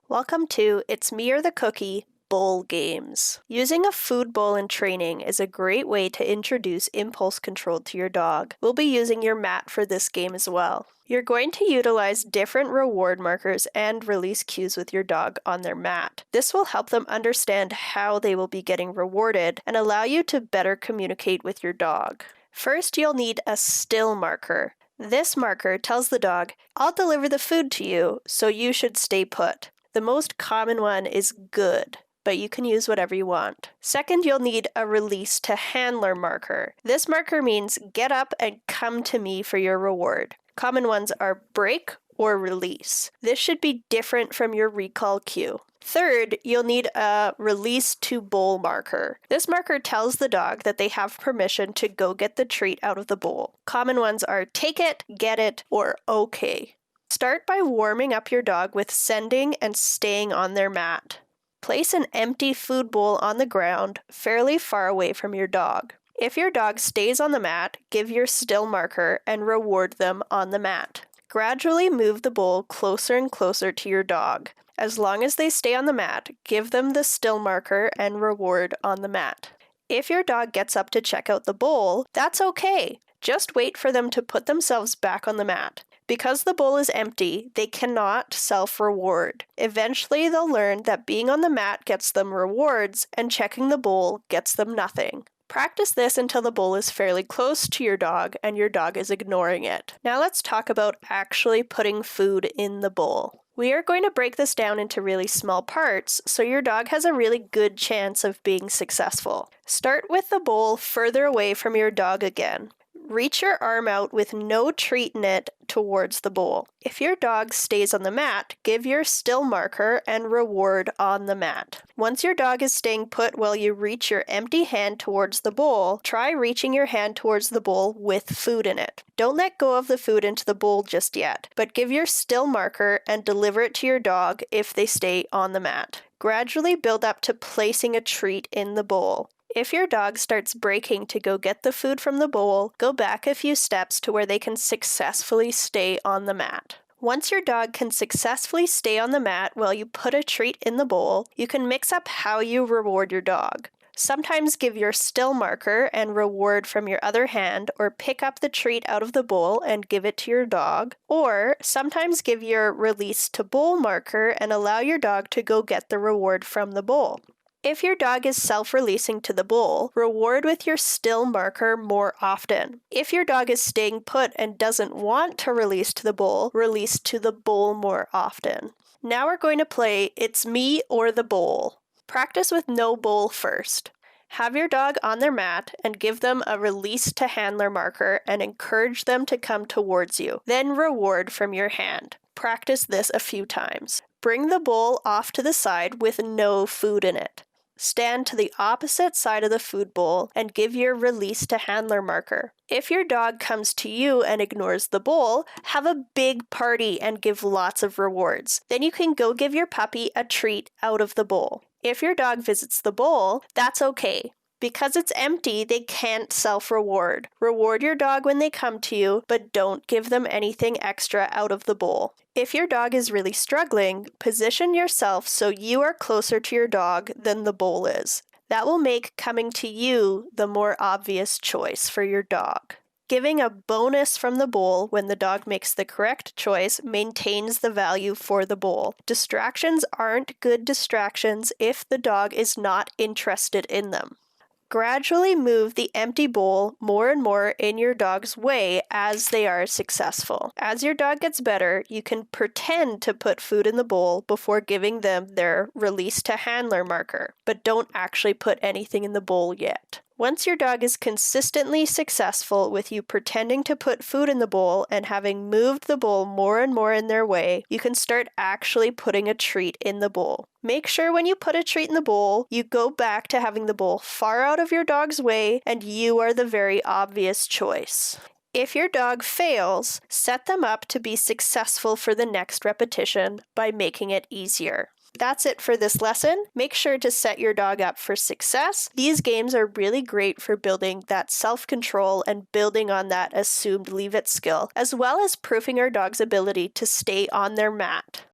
Welcome to It's Me or the Cookie Bowl Games. Using a food bowl in training is a great way to introduce impulse control to your dog. We'll be using your mat for this game as well. You're going to utilize different reward markers and release cues with your dog on their mat. This will help them understand how they will be getting rewarded and allow you to better communicate with your dog. First, you'll need a still marker. This marker tells the dog, "I'll deliver the food to you, so you should stay put." The most common one is good, but you can use whatever you want. Second, you'll need a release to handler marker. This marker means get up and come to me for your reward. Common ones are break or release. This should be different from your recall cue. Third, you'll need a release to bowl marker. This marker tells the dog that they have permission to go get the treat out of the bowl. Common ones are take it, get it, or okay. Start by warming up your dog with sending and staying on their mat. Place an empty food bowl on the ground, fairly far away from your dog. If your dog stays on the mat, give your still marker and reward them on the mat. Gradually move the bowl closer and closer to your dog. As long as they stay on the mat, give them the still marker and reward on the mat. If your dog gets up to check out the bowl, that's okay. Just wait for them to put themselves back on the mat. Because the bowl is empty, they cannot self-reward. Eventually, they'll learn that being on the mat gets them rewards and checking the bowl gets them nothing. Practice this until the bowl is fairly close to your dog and your dog is ignoring it. Now let's talk about actually putting food in the bowl. We are going to break this down into really small parts so your dog has a really good chance of being successful. Start with the bowl further away from your dog again. Reach your arm out with no treat in it towards the bowl. If your dog stays on the mat, give your still marker and reward on the mat. Once your dog is staying put while you reach your empty hand towards the bowl, try reaching your hand towards the bowl with food in it. Don't let go of the food into the bowl just yet, but give your still marker and deliver it to your dog if they stay on the mat. Gradually build up to placing a treat in the bowl. If your dog starts breaking to go get the food from the bowl, go back a few steps to where they can successfully stay on the mat. Once your dog can successfully stay on the mat while you put a treat in the bowl, you can mix up how you reward your dog. Sometimes give your still marker and reward from your other hand, or pick up the treat out of the bowl and give it to your dog, or sometimes give your release to bowl marker and allow your dog to go get the reward from the bowl. If your dog is self-releasing to the bowl, reward with your still marker more often. If your dog is staying put and doesn't want to release to the bowl, release to the bowl more often. Now we're going to play It's Me or the Bowl. Practice with no bowl first. Have your dog on their mat and give them a release to handler marker and encourage them to come towards you. Then reward from your hand. Practice this a few times. Bring the bowl off to the side with no food in it. Stand to the opposite side of the food bowl and give your release to handler marker. If your dog comes to you and ignores the bowl, have a big party and give lots of rewards. Then you can go give your puppy a treat out of the bowl. If your dog visits the bowl, that's okay. Because it's empty, they can't self-reward. Reward your dog when they come to you, but don't give them anything extra out of the bowl. If your dog is really struggling, position yourself so you are closer to your dog than the bowl is. That will make coming to you the more obvious choice for your dog. Giving a bonus from the bowl when the dog makes the correct choice maintains the value for the bowl. Distractions aren't good distractions if the dog is not interested in them. Gradually move the empty bowl more and more in your dog's way as they are successful. As your dog gets better, you can pretend to put food in the bowl before giving them their release to handler marker, but don't actually put anything in the bowl yet. Once your dog is consistently successful with you pretending to put food in the bowl and having moved the bowl more and more in their way, you can start actually putting a treat in the bowl. Make sure when you put a treat in the bowl, you go back to having the bowl far out of your dog's way and you are the very obvious choice. If your dog fails, set them up to be successful for the next repetition by making it easier. That's it for this lesson. Make sure to set your dog up for success. These games are really great for building that self-control and building on that assumed leave-it skill, as well as proving our dog's ability to stay on their mat.